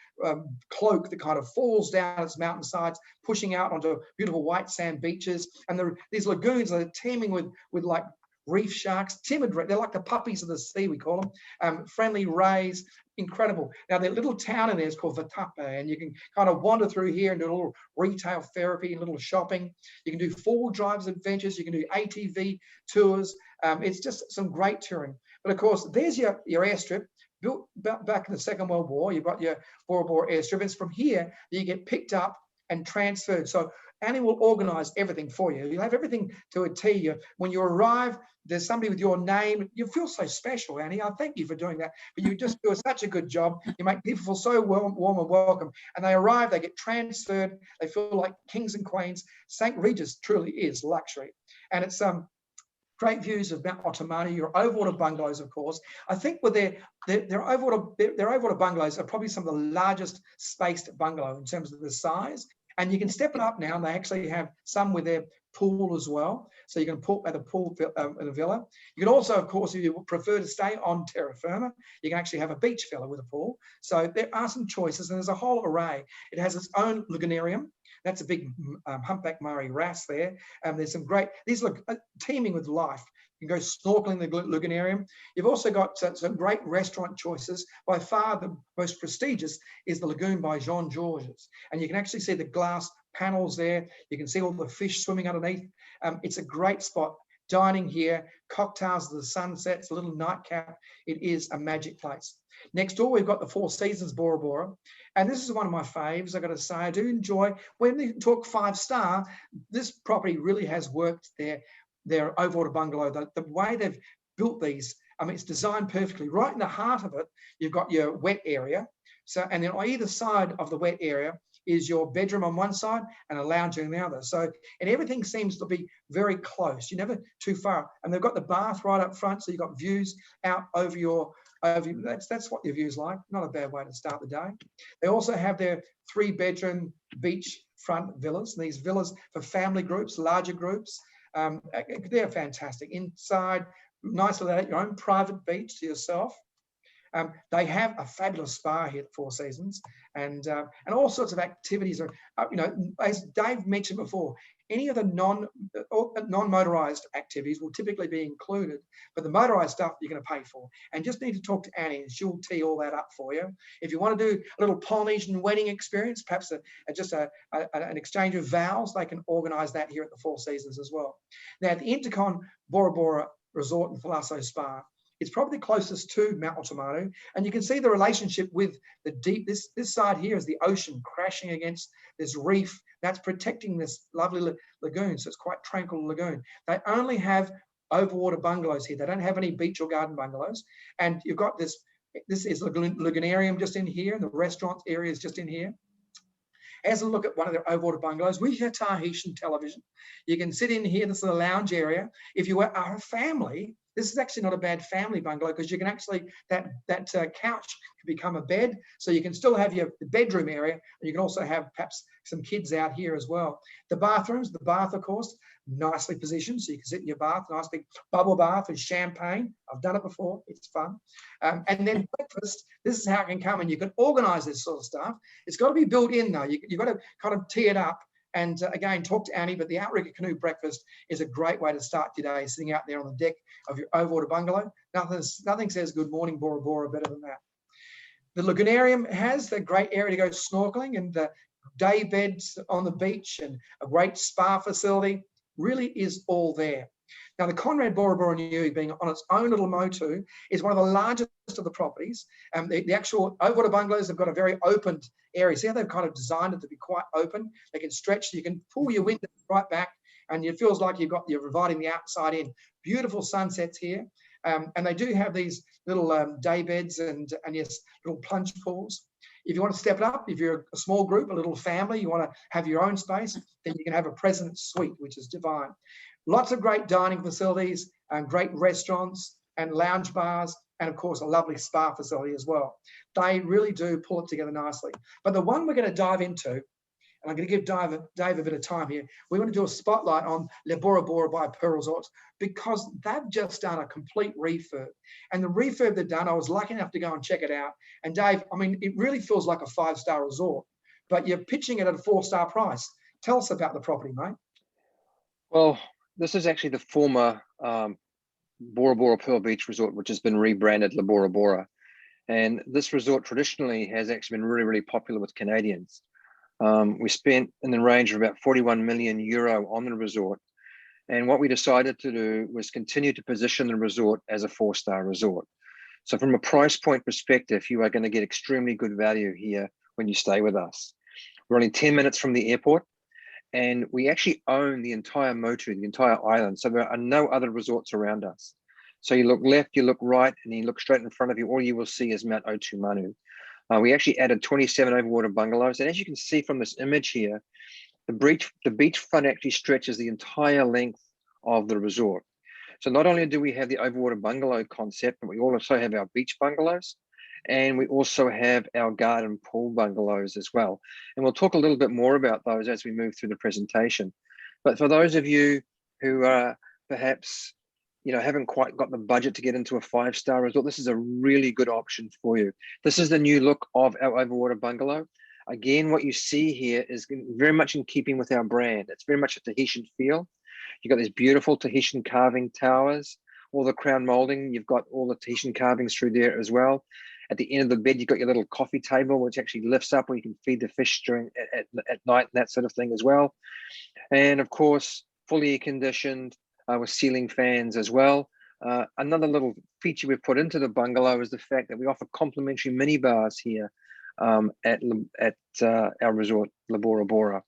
Speaker 2: cloak that kind of falls down its mountainsides, pushing out onto beautiful white sand beaches. And these lagoons are teeming with like reef sharks, timid, they're like the puppies of the sea, we call them, friendly rays, incredible. Now, their little town in there is called Vatape, and you can kind of wander through here and do a little retail therapy, a little shopping. You can do four-wheel drives adventures, you can do ATV tours. It's just some great touring. But of course, there's your airstrip, built back in the Second World War. You've got your Bora Bora airstrip. It's from here that you get picked up and transferred. So Annie will organize everything for you. You'll have everything to a T. When you arrive, there's somebody with your name. You feel so special, Annie. I thank you for doing that. But you just do such a good job. You make people feel so warm and welcome. And they arrive, they get transferred. They feel like kings and queens. St. Regis truly is luxury. And it's great views of Mount Otomanu, your overwater bungalows, of course. I think with their overwater bungalows are probably some of the largest spaced bungalow in terms of the size. And you can step it up now, and they actually have some with their pool as well. So you can pool at the pool in a villa. You can also, of course, if you prefer to stay on terra firma, you can actually have a beach villa with a pool. So there are some choices, and there's a whole array. It has its own lagoonarium. That's a big humpback Maori wrasse there. There's some great, these look teeming with life. You can go snorkeling in the lagoonarium. You've also got some great restaurant choices. By far, the most prestigious is the Lagoon by Jean Georges. And you can actually see the glass panels there. You can see all the fish swimming underneath. It's a great spot. Dining here, cocktails of the sunsets, a little nightcap. It is a magic place. Next door, we've got the Four Seasons Bora Bora. And this is one of my faves, I've got to say. I do enjoy, when we talk 5-star, this property really has worked their overwater bungalow. The way they've built these, I mean, it's designed perfectly. Right in the heart of it, you've got your wet area. So, and then on either side of the wet area is your bedroom on one side and a lounge on the other. So, and everything seems to be very close. You're never too far. And they've got the bath right up front, so you've got views out over your, that's what your view's like. Not a bad way to start the day. They also have their 3-bedroom beachfront villas. And these villas for family groups, larger groups. They're fantastic. Inside, nice little your own private beach to yourself. They have a fabulous spa here at Four Seasons, and all sorts of activities are, as Dave mentioned before, any of the non-motorized activities will typically be included, but the motorized stuff you're going to pay for. And just need to talk to Annie, and she'll tee all that up for you. If you want to do a little Polynesian wedding experience, perhaps just an exchange of vows, they can organize that here at the Four Seasons as well. Now, at the Intercon Bora Bora Resort and Thalasso Spa, it's probably closest to Mount Otomanu, and you can see the relationship with the deep. This side here is the ocean crashing against this reef that's protecting this lovely lagoon. So it's quite tranquil lagoon. They only have overwater bungalows here. They don't have any beach or garden bungalows. And you've got this is the lagoonarium just in here, and the restaurant area is just in here. As a look at one of their overwater bungalows, we have Tahitian television. You can sit in here. This is the lounge area. If you are a family, this is actually not a bad family bungalow, because you can actually, that couch can become a bed. So you can still have your bedroom area, and you can also have perhaps some kids out here as well. The bathrooms, the bath, of course, nicely positioned. So you can sit in your bath, nice big bubble bath with champagne. I've done it before, it's fun. And then breakfast, this is how it can come, and you can organize this sort of stuff. It's got to be built in though. You've got to kind of tee it up. And again, talk to Annie, but the outrigger canoe breakfast is a great way to start your day, sitting out there on the deck of your overwater bungalow. Nothing says good morning Bora Bora better than that. The lagoonarium has a great area to go snorkeling, and the day beds on the beach, and a great spa facility. Really is all there. Now, the Conrad Bora Bora Niue, being on its own little motu, is one of the largest of the properties. The actual overwater bungalows have got a very open area. See how they've kind of designed it to be quite open? They can stretch, so you can pull your windows right back, and it feels like you're inviting the outside in. Beautiful sunsets here. And they do have these little day beds and yes, little plunge pools. If you want to step it up, if you're a small group, a little family, you want to have your own space, then you can have a president's suite, which is divine. Lots of great dining facilities and great restaurants and lounge bars, and of course a lovely spa facility as well. They really do pull it together nicely. But the one we're going to dive into, and and I'm going to give Dave a bit of time here. We want to do a spotlight on Bora Bora by Pearl Resorts, because they've just done a complete refurb. And the refurb they've done, I was lucky enough to go and check it out. And Dave, I mean, it really feels like a 5-star resort, but you're pitching it at a 4-star price. Tell us about the property, mate.
Speaker 3: Well, this is actually the former Bora Bora Pearl Beach Resort, which has been rebranded Bora Bora. And this resort traditionally has actually been really, really popular with Canadians. We spent in the range of about 41 million euro on the resort. And what we decided to do was continue to position the resort as a 4-star resort. So from a price point perspective, you are going to get extremely good value here when you stay with us. We're only 10 minutes from the airport, and we actually own the entire motu, the entire island. So there are no other resorts around us. So you look left, you look right, and you look straight in front of you, all you will see is Mount Otumanu. We actually added 27 overwater bungalows. And as you can see from this image here, the beachfront actually stretches the entire length of the resort. So not only do we have the overwater bungalow concept, but we also have our beach bungalows, and we also have our garden pool bungalows as well. And we'll talk a little bit more about those as we move through the presentation. But for those of you who are perhaps haven't quite got the budget to get into a 5-star resort, this is a really good option for you. This is the new look of our overwater bungalow. Again, what you see here is very much in keeping with our brand. It's very much a Tahitian feel. You've got these beautiful Tahitian carving towers, all the crown molding. You've got all the Tahitian carvings through there as well. At the end of the bed, you've got your little coffee table, which actually lifts up where you can feed the fish during at night and that sort of thing as well. And of course, fully air conditioned with ceiling fans as well. Another little feature we've put into the bungalow is the fact that we offer complimentary mini bars here at our resort, Bora Bora,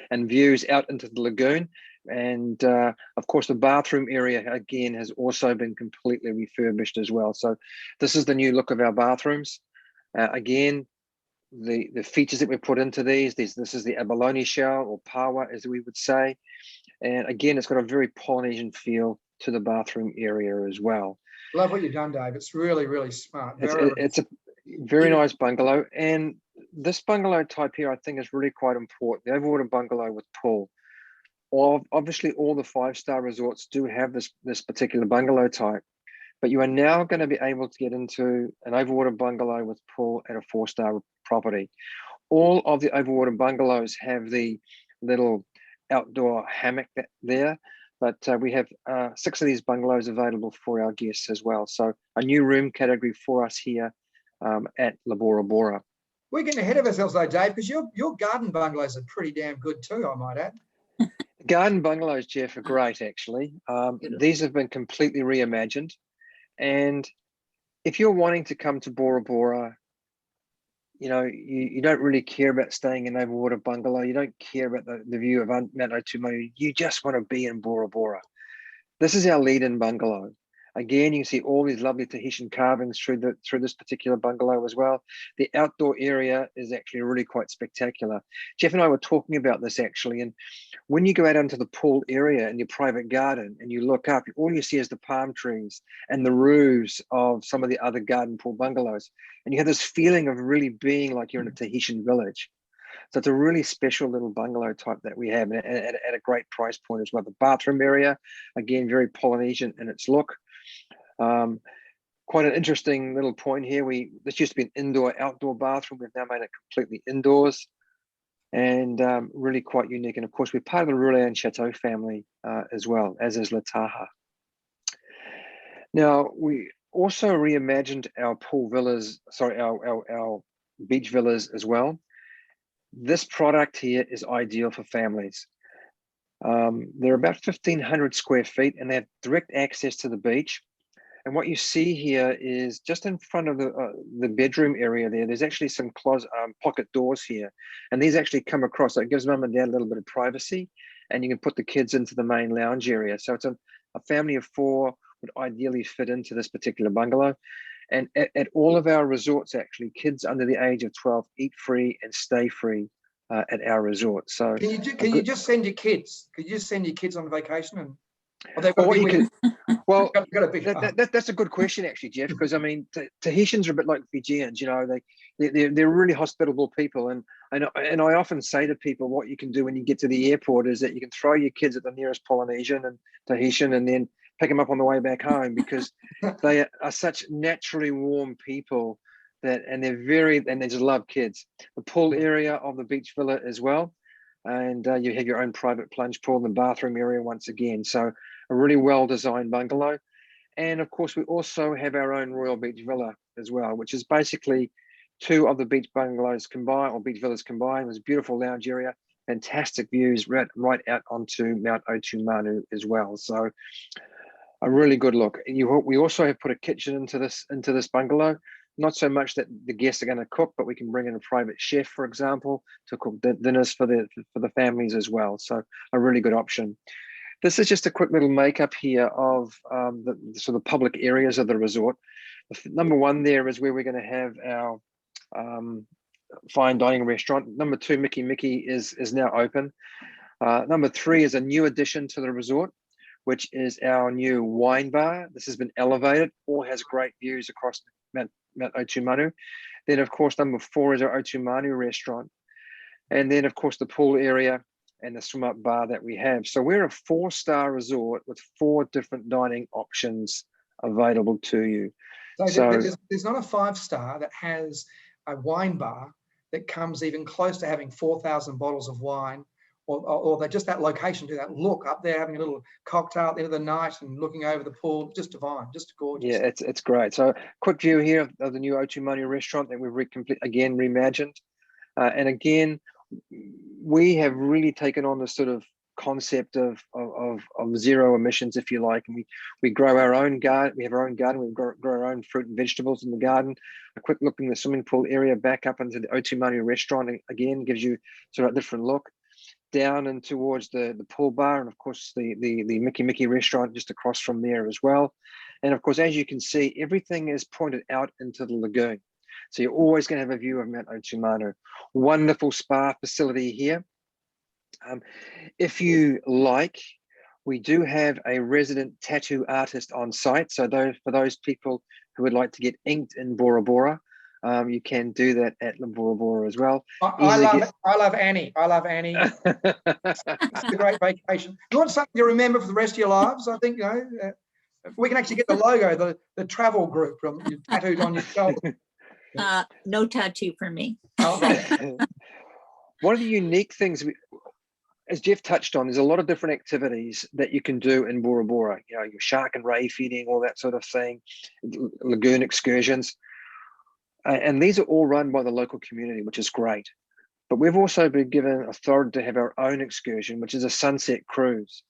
Speaker 3: and views out into the lagoon. And of course, the bathroom area again has also been completely refurbished as well. So this is the new look of our bathrooms. Again, the features that we put into these, this is the abalone shell, or pawa as we would say. And again, it's got a very Polynesian feel to the bathroom area as well.
Speaker 2: Love what you've done, Dave. It's really, really smart.
Speaker 3: It's a very nice bungalow. And this bungalow type here, I think, is really quite important. The overwater bungalow with pool. Obviously, all the 5-star resorts do have this particular bungalow type, but you are now going to be able to get into an overwater bungalow with pool at a 4-star property. All of the overwater bungalows have the little outdoor hammock there, but we have 6 of these bungalows available for our guests as well. So a new room category for us here at Bora Bora.
Speaker 2: We're getting ahead of ourselves though, Dave, because your garden bungalows are pretty damn good too, I might add.
Speaker 3: Garden bungalows, Jeff, are great actually. These have been completely reimagined. And if you're wanting to come to Bora Bora, you don't really care about staying in an overwater bungalow. You don't care about the view of Mount Otumanu. You just want to be in Bora Bora. This is our lead-in bungalow. Again, you can see all these lovely Tahitian carvings through this particular bungalow as well. The outdoor area is actually really quite spectacular. Jeff and I were talking about this actually, and when you go out into the pool area in your private garden and you look up, all you see is the palm trees and the roofs of some of the other garden pool bungalows. And you have this feeling of really being like you're in a Tahitian village. So it's a really special little bungalow type that we have at a great price point as well. The bathroom area, again, very Polynesian in its look. Quite an interesting little point here. This used to be an indoor-outdoor bathroom. We've now made it completely indoors, and really quite unique. And of course, we're part of the Roulean Chateau family as well, as is Lataha. Now, we also reimagined our pool villas, our beach villas as well. This product here is ideal for families. They're about 1,500 square feet, and they have direct access to the beach. And what you see here is just in front of the bedroom area there's actually some pocket doors here. And these actually come across, so it gives mum and dad a little bit of privacy, and you can put the kids into the main lounge area. So it's a family of 4 would ideally fit into this particular bungalow. And at all of our resorts, actually, kids under the age of 12 eat free and stay free at our resort. So
Speaker 2: can you just send your kids? Could you just send your kids on vacation and?
Speaker 3: Well, that's a good question, actually, Jeff, because I mean, Tahitians are a bit like Fijians. They're really hospitable people, and And I often say to people, what you can do when you get to the airport is that you can throw your kids at the nearest Polynesian and Tahitian and then pick them up on the way back home, because they are such naturally warm people and they just love kids. The pool area of the beach villa as well. And you have your own private plunge pool and the bathroom area once again. So a really well-designed bungalow. And of course, we also have our own Royal Beach Villa as well, which is basically 2 of the beach bungalows combined, or beach villas combined. There's a beautiful lounge area, fantastic views right out onto Mount Otu Manu as well. So a really good look. We also have put a kitchen into this bungalow. Not so much that the guests are going to cook, but we can bring in a private chef, for example, to cook dinners for the families as well. So a really good option. This is just a quick little makeup here of the sort of public areas of the resort. Number 1 there is where we're going to have our fine dining restaurant. Number 2, Mickey is now open. Number 3 is a new addition to the resort, which is our new wine bar. This has been elevated, all has great views across Mount Otu Manu. Then of course, number 4 is our Otu Manu restaurant. And then of course, the pool area and the swim up bar that we have. So we're a 4-star resort with 4 different dining options available to you.
Speaker 2: So there's not a 5-star that has a wine bar that comes even close to having 4,000 bottles of wine, or they just that location, to that look up there, having a little cocktail at the end of the night and looking over the pool, just divine, just gorgeous.
Speaker 3: Yeah, it's great. So quick view here of the new Otu Manu restaurant that we've reimagined. And again, we have really taken on the sort of concept of zero emissions, if you like, and we grow our own garden. We have our own garden. We grow our own fruit and vegetables in the garden. A quick look in the swimming pool area, back up into the Otu Manu restaurant, again gives you sort of a different look. Down and towards the pool bar, and of course the Mickey restaurant just across from there as well. And of course, as you can see, everything is pointed out into the lagoon. So you're always going to have a view of Mount Otu Manu. Wonderful spa facility here. If you like, we do have a resident tattoo artist on site. So for those people who would like to get inked in Bora Bora, you can do that at Bora Bora as well.
Speaker 2: I love Annie. I love Annie. It's a great vacation. You want something to remember for the rest of your lives? I think, we can actually get the logo, the travel group tattooed on your shoulder.
Speaker 1: No tattoo for me.
Speaker 3: One of the unique things, as Jeff touched on, there's a lot of different activities that you can do in Bora Bora. Your shark and ray feeding, all that sort of thing, lagoon excursions. And these are all run by the local community, which is great. But we've also been given authority to have our own excursion, which is a sunset cruise.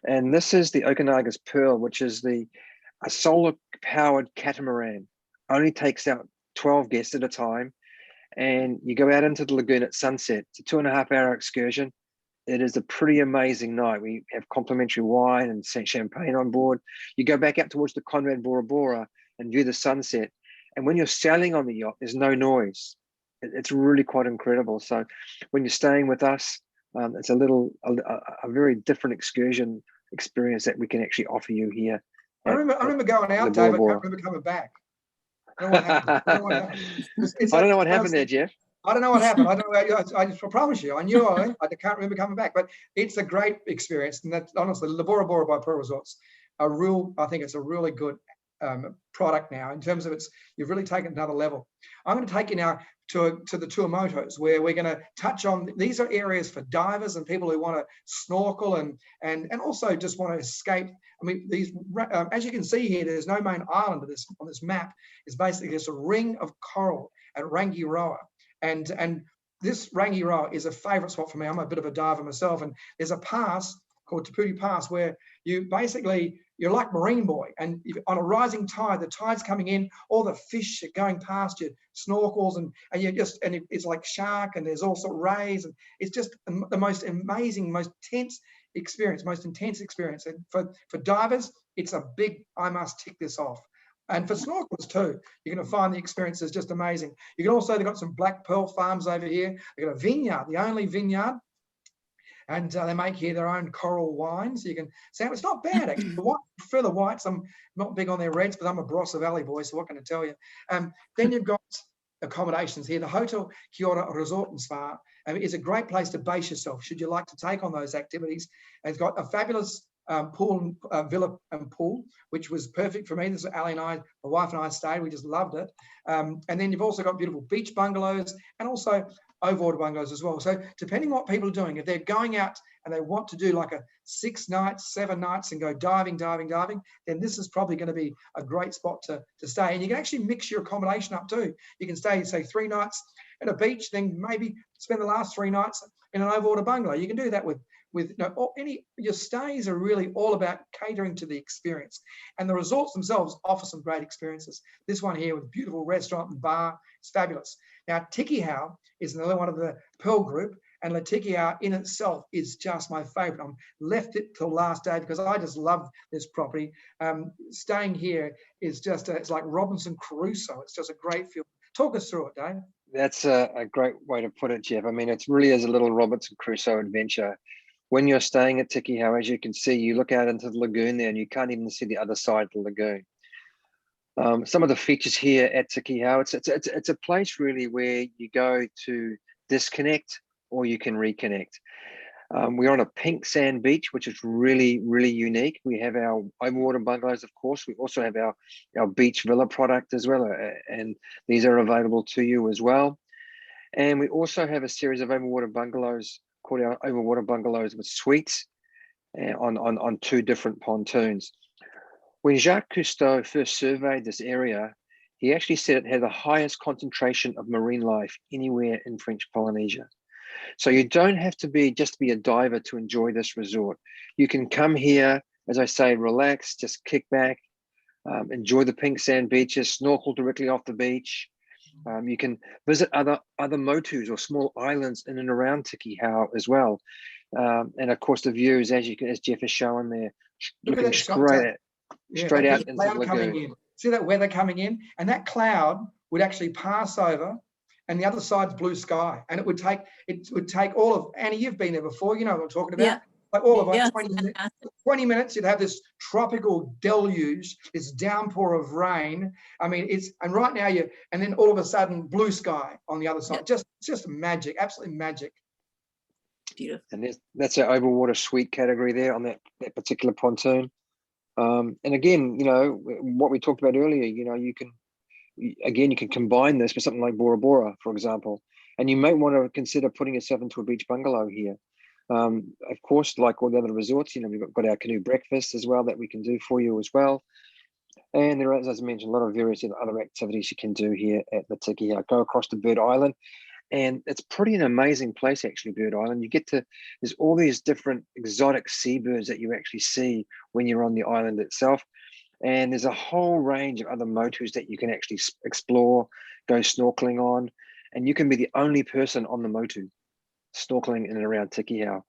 Speaker 3: And this is the Okanaga's Pearl, which is a solar-powered catamaran. Only takes out 12 guests at a time. And you go out into the lagoon at sunset. It's a 2.5-hour excursion. It is a pretty amazing night. We have complimentary wine and champagne on board. You go back out towards the Conrad Bora Bora and view the sunset. And when you're sailing on the yacht, there's no noise. It's really quite incredible. So when you're staying with us, it's a very different excursion experience that we can actually offer you here.
Speaker 2: I remember going out, Dave. I can't remember coming back. I don't know what happened there, Jeff. I don't know what happened. I promise you, I can't remember coming back. But it's a great experience, and that's honestly the Bora Bora by Pearl Resorts. I think it's a really good product now in terms of you've really taken it another level. I'm going to take you now to the Tuamotus, where we're going to touch on, these are areas for divers and people who want to snorkel and also just want to escape. I mean, these as you can see here, there's no main island on this map. It's basically just a ring of coral at Rangiroa, and this Rangiroa is a favorite spot for me. I'm a bit of a diver myself, and there's a pass called Taputi Pass where you're like Marine Boy, and on a rising tide, the tide's coming in, all the fish are going past you, snorkels, and it's like shark, and there's also rays, and it's just the most amazing, most intense experience. And for divers, it's a big, I must tick this off. And for snorkelers too, you're going to find the experience is just amazing. You can also, they've got some black pearl farms over here. They've got a vineyard, the only vineyard. And they make here their own coral wine. So you can say it's not bad, actually. I prefer the whites. I'm not big on their reds, but I'm a Barossa Valley boy, so what can I tell you? Then you've got accommodations here. The Hotel Kia Ora Resort and Spa is a great place to base yourself should you like to take on those activities. It's got a fabulous pool, villa and pool, which was perfect for me. This is Ali and I, my wife and I stayed. We just loved it. And then you've also got beautiful beach bungalows and also overwater bungalows as well. So depending on what people are doing, if they're going out and they want to do like a 6 nights, 7 nights and go diving, then this is probably going to be a great spot to stay. And you can actually mix your accommodation up too. You can stay, say, 3 nights at a beach, then maybe spend the last 3 nights in an overwater bungalow. You can do that with your stays are really all about catering to the experience, and the resorts themselves offer some great experiences. This one here with a beautiful restaurant and bar, it's fabulous. Now Tiki Hau is another one of the Pearl group, and Le Tiki Hau in itself is just my favorite. I'm left it till last day because I just love this property. Staying here is just it's like Robinson Crusoe. It's just a great feel. Talk us through it, Dave.
Speaker 3: That's a great way to put it, Jeff. I mean, it really is a little Robinson Crusoe adventure. When you're staying at Tiki Hau, as you can see, you look out into the lagoon there and you can't even see the other side of the lagoon. Some of the features here at Tiki Hau, it's a place really where you go to disconnect or you can reconnect. We're on a pink sand beach, which is really, really unique. We have our overwater bungalows, of course. We also have our beach villa product as well, and these are available to you as well. And we also have a series of overwater bungalows called our overwater bungalows with suites on 2 different pontoons. When Jacques Cousteau first surveyed this area, he actually said it had the highest concentration of marine life anywhere in French Polynesia. So you don't have to be a diver to enjoy this resort. You can come here, as I say, relax, just kick back, enjoy the pink sand beaches, snorkel directly off the beach. You can visit other motus or small islands in and around Tiki Hau as well. And of course, the views, as Jeff has shown there, looking straight out into the lagoon.
Speaker 2: See that weather coming in? And that cloud would actually pass over, and the other side's blue sky. And it would take all of, Annie, you've been there before, you know what I'm talking about.
Speaker 1: Yeah.
Speaker 2: Like all of 20 minutes, you'd have this tropical deluge, this downpour of rain. I mean, and right now and then all of a sudden blue sky on the other side. Yep. Just magic, absolutely magic.
Speaker 1: Beautiful.
Speaker 3: And that's our overwater suite category there on that particular pontoon. And again, what we talked about earlier, you can combine this with something like Bora Bora, for example, and you might want to consider putting yourself into a beach bungalow here. Of course, like all the other resorts, we've got our canoe breakfast as well that we can do for you as well. And there are, as I mentioned, a lot of various other activities you can do here at the Tiki Hau. Go across to Bird Island, and it's pretty an amazing place, actually, Bird Island. There's all these different exotic seabirds that you actually see when you're on the island itself. And there's a whole range of other motus that you can actually explore, go snorkeling on, and you can be the only person on the motu snorkeling in and around Tiki Hau.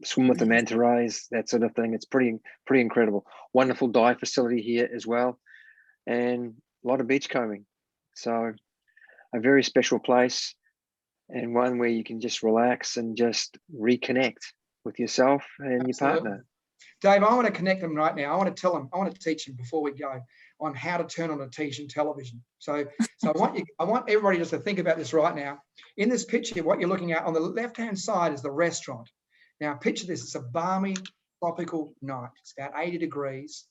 Speaker 3: Swim with the manta rays, that sort of thing. It's pretty incredible. Wonderful dive facility here as well, and a lot of beach combing. So a very special place, and one where you can just relax and just reconnect with yourself and your partner.
Speaker 2: Dave, I want to connect them right now. I want to teach them before we go on how to turn on a Tahitian television. So I want everybody just to think about this right now. In this picture, what you're looking at on the left-hand side is the restaurant. Now, picture this. It's a balmy, tropical night. It's about 80 degrees.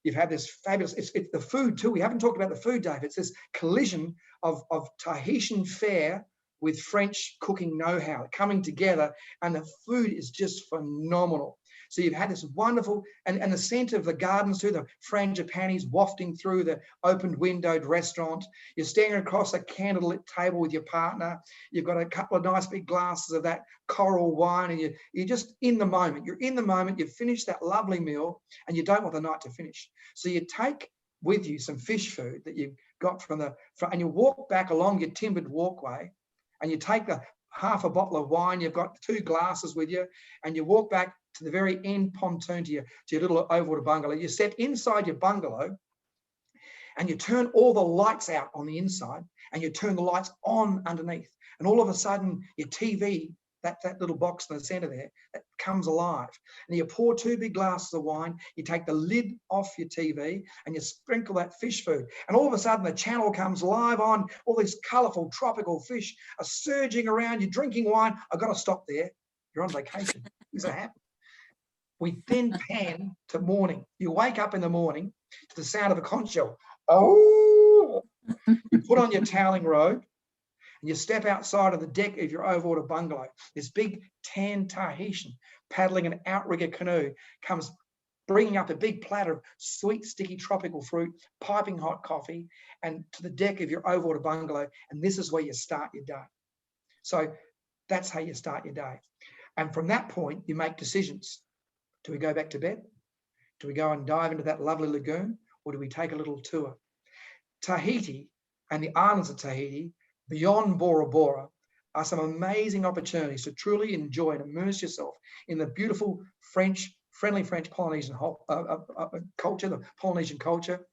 Speaker 2: You've had this fabulous, it's the food too. We haven't talked about the food, Dave. It's this collision of Tahitian fare with French cooking know-how coming together, and the food is just phenomenal. So you've had this wonderful, and the scent of the gardens too, the frangipanis wafting through the opened windowed restaurant. You're staring across a candlelit table with your partner. You've got a couple of nice big glasses of that coral wine, and you're just in the moment. You're in the moment. You've finished that lovely meal, and you don't want the night to finish. So you take with you some fish food that you've got and you walk back along your timbered walkway, and you take half a bottle of wine. You've got 2 glasses with you, and you walk back to the very end pontoon to your little overwater bungalow. You step inside your bungalow, and you turn all the lights out on the inside, and you turn the lights on underneath. And all of a sudden, your TV, that little box in the center there, that comes alive. And you pour 2 big glasses of wine, you take the lid off your TV and you sprinkle that fish food. And all of a sudden the channel comes live on, all these colourful tropical fish are surging around, you're drinking wine. I've got to stop there. You're on vacation. Things that happen. We then pan to morning. You wake up in the morning to the sound of a conch shell. Oh, you put on your toweling robe and you step outside of the deck of your overwater bungalow. This big tan Tahitian paddling an outrigger canoe comes bringing up a big platter of sweet, sticky tropical fruit, piping hot coffee, and to the deck of your overwater bungalow. And this is where you start your day. So that's how you start your day. And from that point, you make decisions. Do we go back to bed? Do we go and dive into that lovely lagoon? Or do we take a little tour? Tahiti and the islands of Tahiti, beyond Bora Bora, are some amazing opportunities to truly enjoy and immerse yourself in the beautiful friendly French Polynesian culture, the Polynesian culture.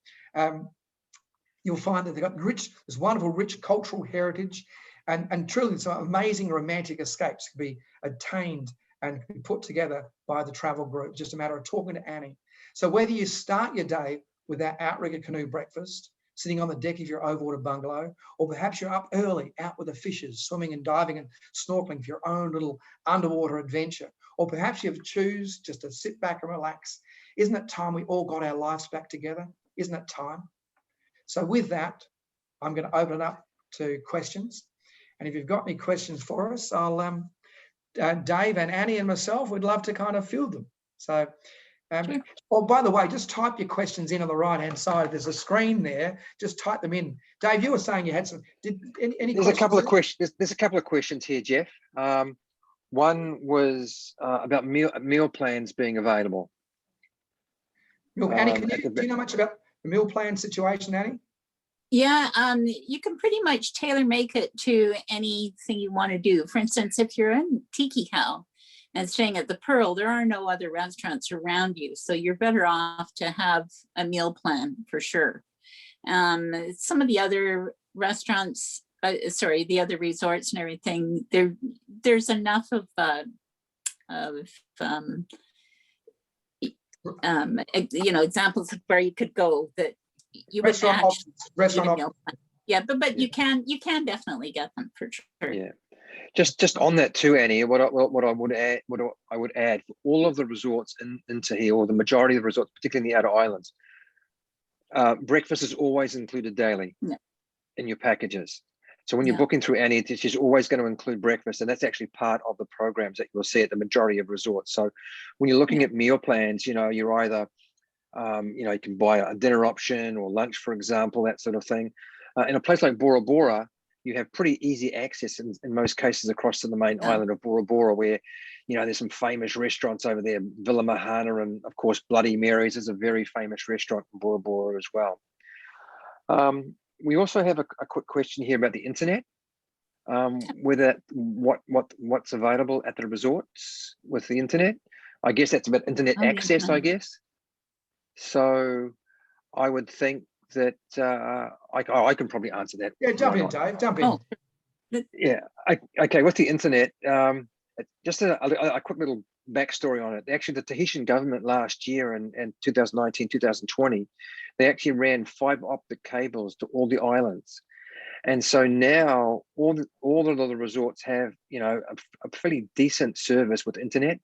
Speaker 2: You'll find that they've got this wonderful, rich cultural heritage, and truly some amazing romantic escapes can be attained and be put together by the travel group. Just a matter of talking to Annie. So whether you start your day with that outrigger canoe breakfast, sitting on the deck of your overwater bungalow, or perhaps you're up early, out with the fishes, swimming and diving and snorkeling for your own little underwater adventure, or perhaps you choose just to sit back and relax. Isn't it time we all got our lives back together? Isn't it time? So with that, I'm going to open it up to questions. And if you've got any questions for us, I'll Dave and Annie and myself would love to kind of field them. So,
Speaker 1: Sure.
Speaker 2: Oh, by the way, just type your questions in on the right-hand side. There's a screen there. Just type them in. Dave, you were saying you had some. Did any
Speaker 3: There's
Speaker 2: questions?
Speaker 3: a couple of questions. There's a couple of questions here, Jeff. One was about meal plans being available.
Speaker 2: Annie, do you know much about the meal plan situation, Annie?
Speaker 1: Yeah, you can pretty much tailor make it to anything you want to do. For instance, if you're in Tiki House and staying at the Pearl, there are no other restaurants around you. So you're better off to have a meal plan for sure. Some of the other restaurants, the other resorts and everything, there's enough of examples of where you could go that you would
Speaker 2: restaurant options.
Speaker 1: Yeah, but you can definitely get them for sure.
Speaker 3: Yeah, just on that too, Annie. What I would add for all of the resorts in Tahiti, or the majority of the resorts, particularly in the outer islands, breakfast is always included daily in your packages. So when you're booking through Annie, she's always going to include breakfast, and that's actually part of the programs that you'll see at the majority of resorts. So when you're looking at meal plans, you're either you can buy a dinner option or lunch, for example, that sort of thing. In a place like Bora Bora, you have pretty easy access in most cases across to the main island of Bora Bora, where there's some famous restaurants over there. Villa Mahana and of course Bloody Mary's is a very famous restaurant in Bora Bora as well. We also have a quick question here about the internet, what's available at the resorts with the internet. I guess that's about internet access, I guess. So I would think that I can probably answer that.
Speaker 2: Yeah, jump in, Dave. Jump in.
Speaker 3: Yeah. Okay. With the internet, just a quick little backstory on it. Actually, the Tahitian government last year in 2019, 2020, they actually ran fiber optic cables to all the islands, and so now all of the resorts have a fairly decent service with internet.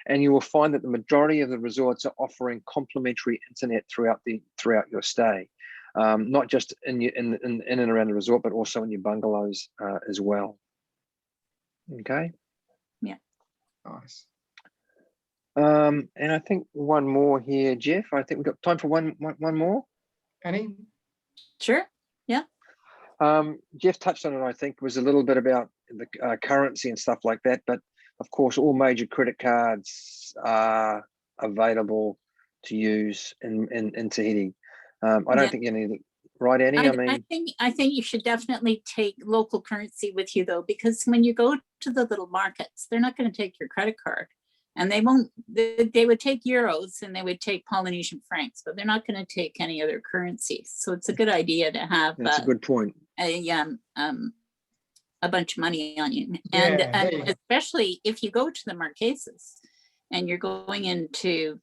Speaker 3: And you will find that the majority of the resorts are offering complimentary internet throughout your stay, not just in and around the resort, but also in your bungalows as well. Okay.
Speaker 1: Yeah.
Speaker 2: Nice.
Speaker 3: And I think one more here, Jeff. I think we've got time for one more.
Speaker 2: Annie?
Speaker 1: Sure. Yeah.
Speaker 3: Jeff touched on it. I think was a little bit about the currency and stuff like that, but of course, all major credit cards are available to use in Tahiti. I don't think you need, right, Annie?
Speaker 1: I think you should definitely take local currency with you, though, because when you go to the little markets, they're not going to take your credit card, and they won't. They would take euros and they would take Polynesian francs, but they're not going to take any other currency. So it's a good idea to have.
Speaker 3: That's a good point.
Speaker 1: A bunch of money on you, and especially if you go to the Marquesas, and you're going into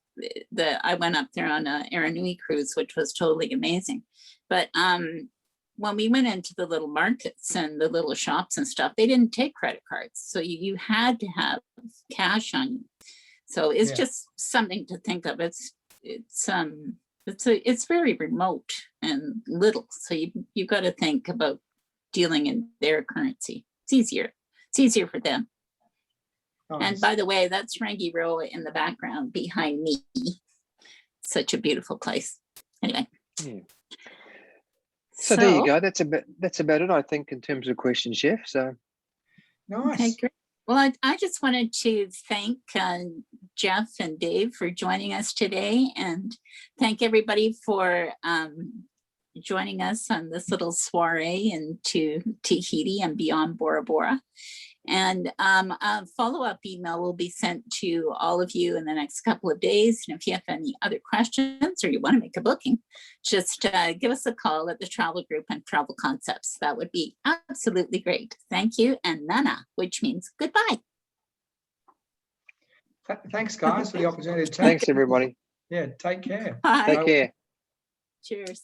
Speaker 1: I went up there on a Aranui cruise, which was totally amazing. But when we went into the little markets and the little shops and stuff, they didn't take credit cards. So you had to have cash on you. So it's
Speaker 2: Yeah.
Speaker 1: just something to think of. It's very remote and little. So you got to think about dealing in their currency. It's easier for them.
Speaker 2: Nice.
Speaker 1: And by the way, that's Rangiroa in the background behind me. Such a beautiful place. Anyway.
Speaker 3: Yeah. So there you go. That's about it, I think, in terms of questions, Jeff. So
Speaker 2: Nice.
Speaker 1: Okay, great. Well, I just wanted to thank Jeff and Dave for joining us today, and thank everybody for joining us on this little soiree into Tahiti and beyond Bora Bora. And a follow-up email will be sent to all of you in the next couple of days. And if you have any other questions or you want to make a booking, just give us a call at the Travel Group and Travel Concepts. That would be absolutely great. Thank you. And Nana, which means goodbye.
Speaker 2: Thanks, guys, for the opportunity to take.
Speaker 3: thanks, everybody.
Speaker 2: Yeah, take care.
Speaker 1: Bye.
Speaker 3: Take care.
Speaker 1: Cheers.